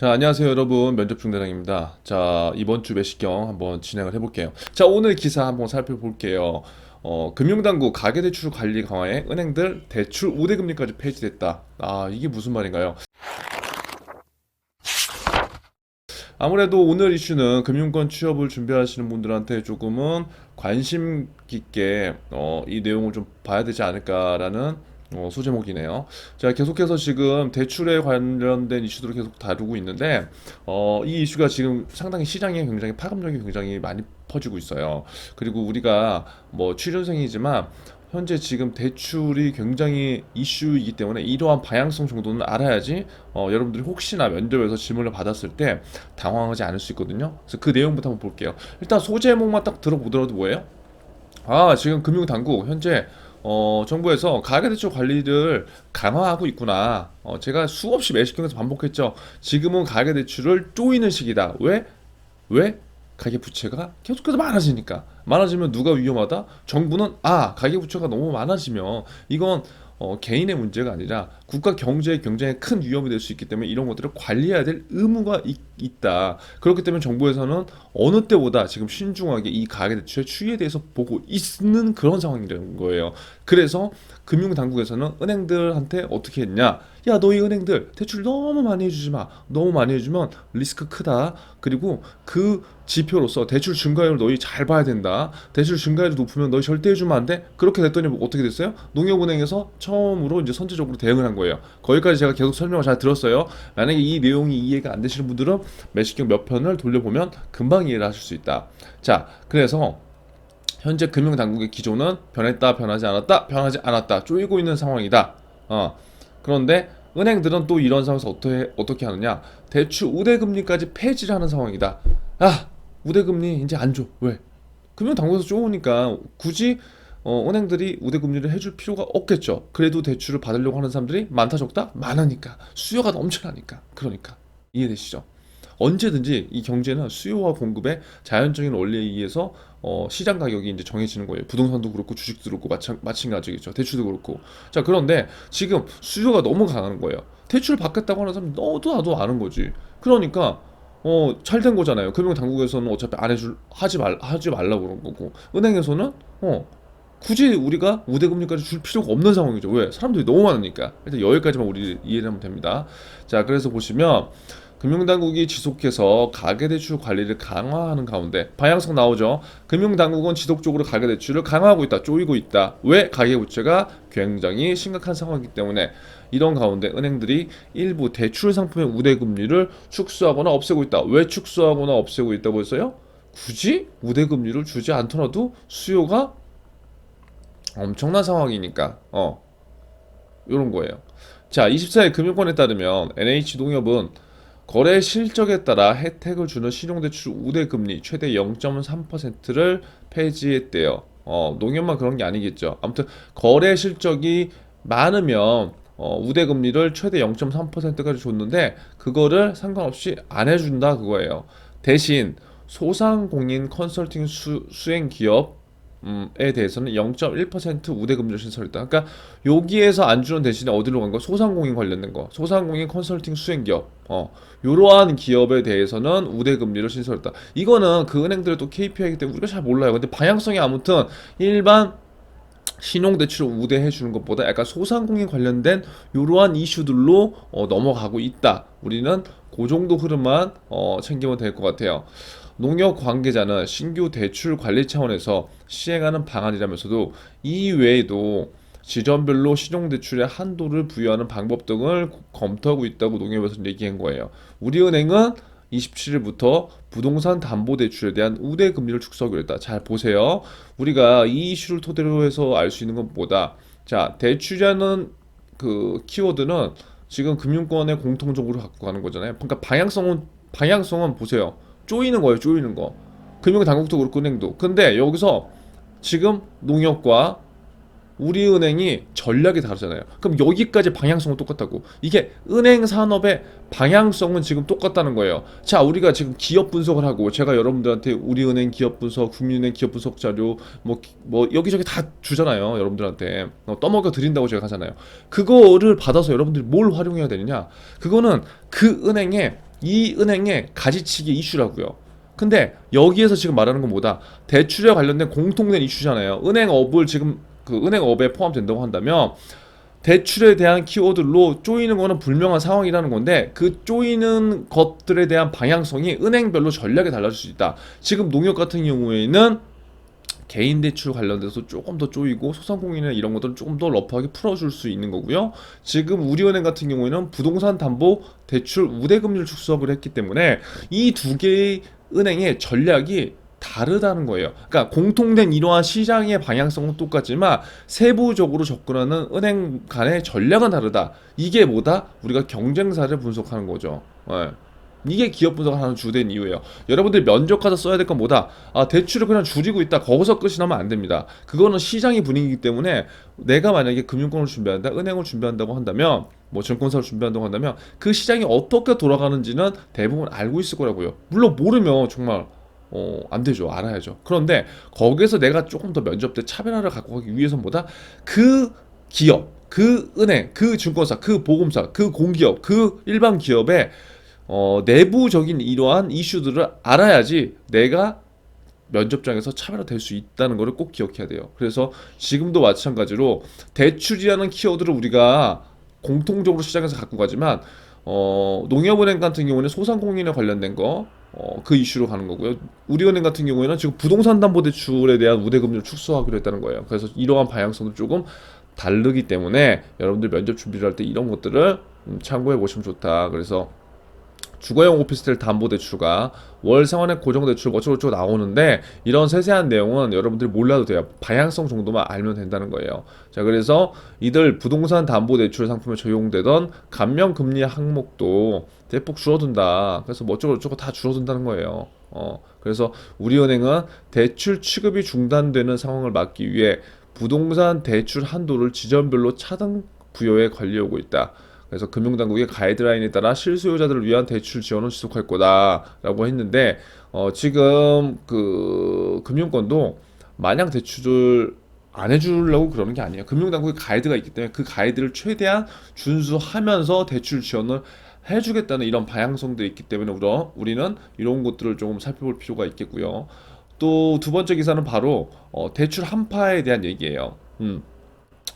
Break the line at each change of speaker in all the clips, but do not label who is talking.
자, 안녕하세요, 여러분. 면접중 대장입니다. 자, 이번 주 매식경 한번 진행을 해볼게요. 자, 오늘 기사 한번 살펴볼게요. 금융당국 가계대출 관리 강화에 은행들 대출 우대금리까지 폐지됐다. 아, 이게 무슨 말인가요? 아무래도 오늘 이슈는 금융권 취업을 준비하시는 분들한테 조금은 관심 깊게 이 내용을 좀 봐야 되지 않을까라는 소제목이네요. 자, 계속해서 지금 대출에 관련된 이슈들을 계속 다루고 있는데 이 이슈가 지금 상당히 시장에 굉장히 파급력이 굉장히 많이 퍼지고 있어요. 그리고 우리가 뭐 취준생이지만 현재 지금 대출이 굉장히 이슈이기 때문에 이러한 방향성 정도는 알아야지 여러분들이 혹시나 면접에서 질문을 받았을 때 당황하지 않을 수 있거든요. 그래서 그 내용부터 한번 볼게요. 일단 소제목만 딱 들어보더라도 뭐예요? 아, 지금 금융당국 현재 정부에서 가계대출 관리를 강화하고 있구나. 제가 수없이 매식경에서 반복했죠. 지금은 가계대출을 쪼이는 시기다. 왜? 왜? 가계부채가 계속해서 많아지니까. 많아지면 누가 위험하다? 정부는 가계부채가 너무 많아지면 이건 개인의 문제가 아니라 국가 경제에 굉장히 큰 위험이 될 수 있기 때문에 이런 것들을 관리해야 될 의무가 있다. 그렇기 때문에 정부에서는 어느 때보다 지금 신중하게 이 가계대출의 추이에 대해서 보고 있는 그런 상황이라는 거예요. 그래서 금융당국에서는 은행들한테 어떻게 했냐? 야, 너희 은행들 대출 너무 많이 해주지 마. 너무 많이 해주면 리스크 크다. 그리고 그 지표로서 대출 증가율을 너희 잘 봐야 된다. 대출 증가율이 높으면 너희 절대 해주면 안 돼. 그렇게 됐더니 어떻게 됐어요? 농협은행에서 처음으로 이제 선제적으로 대응을 한 거예요. 거기까지 제가 계속 설명을 잘 들었어요. 만약에 이 내용이 이해가 안 되시는 분들은 매식경 몇 편을 돌려보면 금방 이해를 하실 수 있다. 자, 그래서 현재 금융당국의 기조는 변했다, 변하지 않았다, 변하지 않았다, 쪼이고 있는 상황이다. 그런데 은행들은 또 이런 상황에서 어떻게 하느냐? 대출 우대금리까지 폐지를 하는 상황이다. 우대금리 이제 안 줘. 왜? 금융당국에서 쪼으니까 굳이 은행들이 우대금리를 해줄 필요가 없겠죠. 그래도 대출을 받으려고 하는 사람들이 많다 적다? 많으니까. 수요가 넘쳐나니까. 그러니까. 이해되시죠? 언제든지 이 경제는 수요와 공급의 자연적인 원리에 의해서 시장 가격이 이제 정해지는 거예요. 부동산도 그렇고 주식도 그렇고 마찬가지겠죠. 대출도 그렇고. 자, 그런데 지금 수요가 너무 강한 거예요. 대출 받겠다고 하는 사람 너도 나도 아는 거지. 그러니까 잘 된 거잖아요. 금융 당국에서는 어차피 안 해줄 하지 말라고 그런 거고 은행에서는 굳이 우리가 우대금리까지 줄 필요가 없는 상황이죠. 왜? 사람들이 너무 많으니까. 일단 여기까지만 우리 이해를 하면 됩니다. 자, 그래서 보시면 금융당국이 지속해서 가계대출 관리를 강화하는 가운데 방향성 나오죠. 금융당국은 지속적으로 가계대출을 강화하고 있다, 쪼이고 있다. 왜? 가계부채가 굉장히 심각한 상황이기 때문에 이런 가운데 은행들이 일부 대출 상품의 우대금리를 축소하거나 없애고 있다. 왜 축소하거나 없애고 있다고 했어요? 굳이 우대금리를 주지 않더라도 수요가 엄청난 상황이니까 요런 거예요. 자, 24일 금융권에 따르면 NH농협은 거래 실적에 따라 혜택을 주는 신용대출 우대금리 최대 0.3%를 폐지했대요. 농협만 그런 게 아니겠죠. 아무튼 거래 실적이 많으면 우대금리를 최대 0.3%까지 줬는데 그거를 상관없이 안 해준다 그거예요. 대신 소상공인 컨설팅 수행 기업 에 대해서는 0.1% 우대금리를 신설했다. 그러니까 여기에서 안 주는 대신에 어디로 간 거? 소상공인 관련된 거. 소상공인 컨설팅 수행기업. 이러한 기업에 대해서는 우대금리를 신설했다. 이거는 그 은행들의 또 KPI이기 때문에 우리가 잘 몰라요. 근데 방향성이 아무튼 일반 신용대출을 우대해 주는 것보다 약간 소상공인 관련된 이러한 이슈들로 넘어가고 있다. 우리는 그 정도 흐름만 챙기면 될 것 같아요. 농협 관계자는 신규 대출 관리 차원에서 시행하는 방안이라면서도 이 외에도 지점별로 신용대출의 한도를 부여하는 방법 등을 검토하고 있다고 농협에서 얘기한 거예요. 우리은행은 27일부터 부동산 담보대출에 대한 우대 금리를 축소하기로 했다. 잘 보세요. 우리가 이 이슈를 토대로 해서 알 수 있는 것보다 자, 대출이라는 그 키워드는 지금 금융권에 공통적으로 갖고 가는 거잖아요. 그러니까 방향성은 보세요. 쪼이는 거예요, 쪼이는 거. 금융당국도 그렇고 은행도. 근데 여기서 지금 농협과 우리은행이 전략이 다르잖아요. 그럼 여기까지 방향성은 똑같다고. 이게 은행 산업의 방향성은 지금 똑같다는 거예요. 자, 우리가 지금 기업 분석을 하고 제가 여러분들한테 우리은행 기업 분석, 국민은행 기업 분석 자료 뭐 여기저기 다 주잖아요. 여러분들한테 떠먹여 드린다고 제가 하잖아요. 그거를 받아서 여러분들이 뭘 활용해야 되느냐? 그거는 그 은행의 이 은행의 가지치기 이슈라고요. 근데 여기에서 지금 말하는 건 뭐다? 대출에 관련된 공통된 이슈잖아요. 은행업을 지금 그 은행업에 포함된다고 한다면 대출에 대한 키워드로 쪼이는 거는 불명한 상황이라는 건데 그 쪼이는 것들에 대한 방향성이 은행별로 전략이 달라질 수 있다. 지금 농협 같은 경우에는 개인 대출 관련돼서 조금 더 쪼이고 소상공인이나 이런 것들은 조금 더 러프하게 풀어줄 수 있는 거고요. 지금 우리은행 같은 경우에는 부동산 담보 대출 우대금리를 축소하기로 했기 때문에 이 두 개의 은행의 전략이 다르다는 거예요. 그러니까 공통된 이러한 시장의 방향성은 똑같지만 세부적으로 접근하는 은행 간의 전략은 다르다. 이게 뭐다? 우리가 경쟁사를 분석하는 거죠. 예. 이게 기업 분석을 하는 주된 이유예요. 여러분들 면접 가서 써야 될 건 뭐다? 아, 대출을 그냥 줄이고 있다. 거기서 끝이 나면 안 됩니다. 그거는 시장의 분위기이기 때문에 내가 만약에 금융권을 준비한다, 은행을 준비한다고 한다면, 뭐 증권사를 준비한다고 한다면 그 시장이 어떻게 돌아가는지는 대부분 알고 있을 거라고요. 물론 모르면 정말 안 되죠. 알아야죠. 그런데 거기에서 내가 조금 더 면접 때 차별화를 갖고 가기 위해서는 뭐다? 그 기업, 그 은행, 그 증권사, 그 보험사, 그 공기업, 그 일반 기업의 내부적인 이러한 이슈들을 알아야지 내가 면접장에서 차별화될 수 있다는 것을 꼭 기억해야 돼요. 그래서 지금도 마찬가지로 대출이라는 키워드를 우리가 공통적으로 시장에서 갖고 가지만 농협은행 같은 경우는 소상공인에 관련된 거 그 이슈로 가는 거고요. 우리은행 같은 경우에는 지금 부동산 담보 대출에 대한 우대금리를 축소하기로 했다는 거예요. 그래서 이러한 방향성도 조금 다르기 때문에 여러분들 면접 준비를 할 때 이런 것들을 참고해 보시면 좋다. 그래서 주거용 오피스텔 담보대출과 월 생활의 고정대출 어쩌고저쩌고 나오는데 이런 세세한 내용은 여러분들이 몰라도 돼요. 방향성 정도만 알면 된다는 거예요. 자, 그래서 이들 부동산 담보대출 상품에 적용되던 감면금리 항목도 대폭 줄어든다. 그래서 뭐 어쩌고저쩌고 다 줄어든다는 거예요. 그래서 우리은행은 대출 취급이 중단되는 상황을 막기 위해 부동산 대출 한도를 지점별로 차등 부여에 관리하고 있다. 그래서 금융당국의 가이드라인에 따라 실수요자들을 위한 대출 지원을 지속할 거다라고 했는데 지금 그 금융권도 마냥 대출을 안 해주려고 그러는 게 아니에요. 금융당국의 가이드가 있기 때문에 그 가이드를 최대한 준수하면서 대출 지원을 해주겠다는 이런 방향성도 있기 때문에 우리는 이런 것들을 조금 살펴볼 필요가 있겠고요. 또 두 번째 기사는 바로 대출 한파에 대한 얘기예요.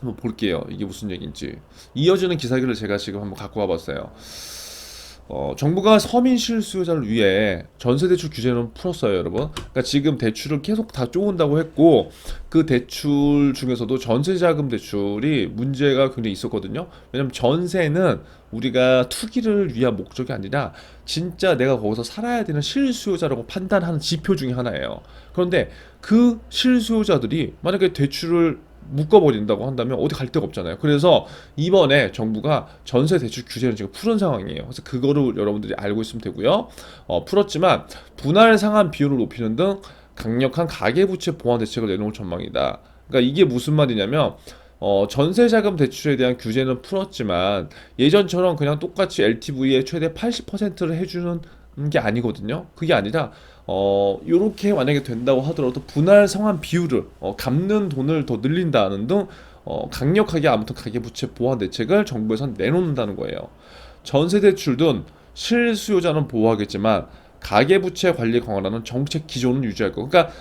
한번 볼게요. 이게 무슨 얘기인지. 이어지는 기사들을 제가 지금 한번 갖고 와봤어요. 정부가 서민 실수요자를 위해 전세대출 규제는 풀었어요, 여러분. 그러니까 지금 대출을 계속 다 쪼은다고 했고 그 대출 중에서도 전세자금 대출이 문제가 굉장히 있었거든요. 왜냐면 전세는 우리가 투기를 위한 목적이 아니라 진짜 내가 거기서 살아야 되는 실수요자라고 판단하는 지표 중에 하나예요. 그런데 그 실수요자들이 만약에 대출을 묶어버린다고 한다면 어디 갈 데가 없잖아요. 그래서 이번에 정부가 전세 대출 규제를 지금 푸른 상황이에요. 그래서 그거를 여러분들이 알고 있으면 되고요. 풀었지만 분할 상환 비율을 높이는 등 강력한 가계부채 보완 대책을 내놓을 전망이다. 그러니까 이게 무슨 말이냐면 전세자금 대출에 대한 규제는 풀었지만 예전처럼 그냥 똑같이 LTV의 최대 80%를 해주는 게 아니거든요. 그게 아니라 요렇게 만약에 된다고 하더라도 분할 상환 비율을 갚는 돈을 더 늘린다는 등 강력하게 아무튼 가계부채 보완 대책을 정부에서 내놓는다는 거예요. 전세 대출든 실수요자는 보호하겠지만 가계부채 관리 강화라는 정책 기조는 유지할 거. 그러니까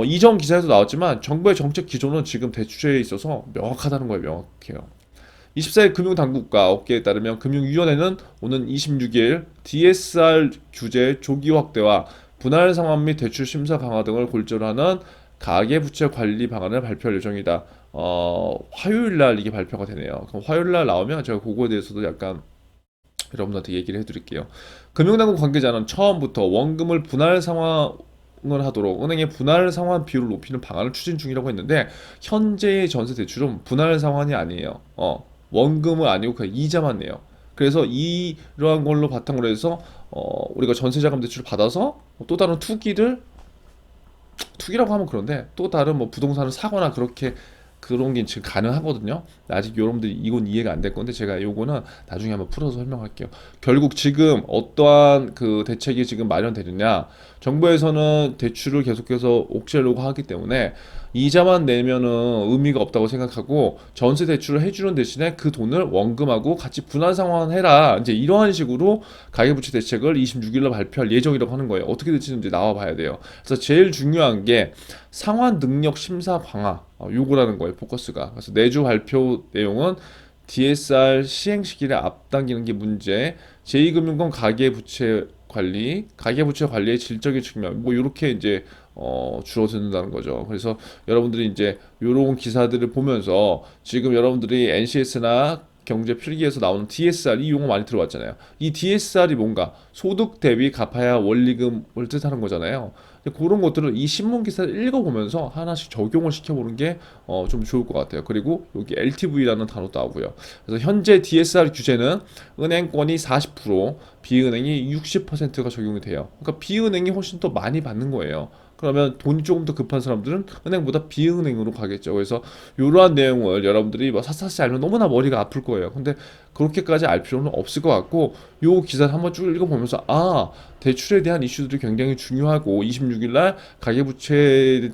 이전 기사에도 나왔지만 정부의 정책 기조는 지금 대출에 있어서 명확하다는 거예요. 명확해요. 24일 금융당국과 업계에 따르면 금융위원회는 오는 26일 DSR 규제 조기 확대와 분할 상환 및 대출 심사 강화 등을 골자로 하는 가계부채 관리 방안을 발표할 예정이다. 화요일 날 이게 발표가 되네요. 그럼 화요일 날 나오면 제가 그거에 대해서도 약간 여러분들한테 얘기를 해드릴게요. 금융당국 관계자는 처음부터 원금을 분할 상환을 하도록 은행의 분할 상환 비율을 높이는 방안을 추진 중이라고 했는데 현재의 전세 대출은 분할 상환이 아니에요. 원금은 아니고 그냥 이자만 내요. 그래서 이러한 걸로 바탕으로 해서 우리가 전세자금 대출을 받아서 또 다른 투기라고 하면 그런데 또 다른 뭐 부동산을 사거나 그렇게 그런 게 지금 가능하거든요. 아직 여러분들이 이건 이해가 안 될 건데 제가 요거는 나중에 한번 풀어서 설명할게요. 결국 지금 어떠한 그 대책이 지금 마련되느냐? 정부에서는 대출을 계속해서 옥죄려고 하기 때문에 이자만 내면은 의미가 없다고 생각하고 전세 대출을 해주는 대신에 그 돈을 원금하고 같이 분할 상환해라. 이제 이러한 식으로 가계부채 대책을 26일로 발표할 예정이라고 하는 거예요. 어떻게 될지는 이제 나와 봐야 돼요. 그래서 제일 중요한 게 상환 능력 심사 강화 요거라는 거예요. 포커스가. 그래서 내주 발표 내용은 DSR 시행 시기를 앞당기는 게 문제, 제2금융권 가계부채 관리, 가계부채 관리의 질적인 측면, 뭐 이렇게 이제 줄어든다는 거죠. 그래서 여러분들이 이제 이런 기사들을 보면서 지금 여러분들이 NCS나 경제 필기에서 나오는 DSR 이 용어 많이 들어봤잖아요. 이 DSR이 뭔가 소득 대비 갚아야 원리금을 뜻하는 거잖아요. 그런 것들을 이 신문 기사를 읽어보면서 하나씩 적용을 시켜보는 게 좀 좋을 것 같아요. 그리고 여기 LTV라는 단어도 나오고요. 그래서 현재 DSR 규제는 은행권이 40%, 비은행이 60%가 적용이 돼요. 그러니까 비은행이 훨씬 더 많이 받는 거예요. 그러면 돈이 조금 더 급한 사람들은 은행보다 비은행으로 가겠죠. 그래서 이러한 내용을 여러분들이 뭐 샅샅이 알면 너무나 머리가 아플 거예요. 근데 그렇게까지 알 필요는 없을 것 같고 요 기사를 한번 쭉 읽어보면서 대출에 대한 이슈들이 굉장히 중요하고 26일 날 가계부채에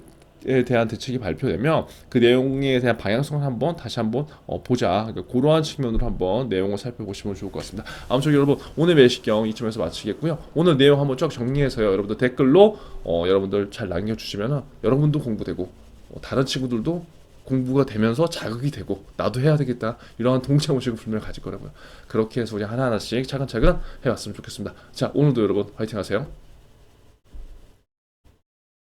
대한 대책이 발표되면 그 내용에 대한 방향성을 한번 다시 한번 보자. 그러니까 그러한 측면으로 한번 내용을 살펴보시면 좋을 것 같습니다. 아무쪼록 여러분 오늘 매시경 이쯤에서 마치겠고요. 오늘 내용 한번 쭉 정리해서요. 여러분들 댓글로 여러분들 잘 남겨주시면은 여러분도 공부되고 다른 친구들도 공부가 되면서 자극이 되고 나도 해야 되겠다 이러한 동창 의식을 분명히 가질 거라고요. 그렇게 해서 우리 하나하나씩 차근차근 해왔으면 좋겠습니다. 자 오늘도 여러분 화이팅 하세요.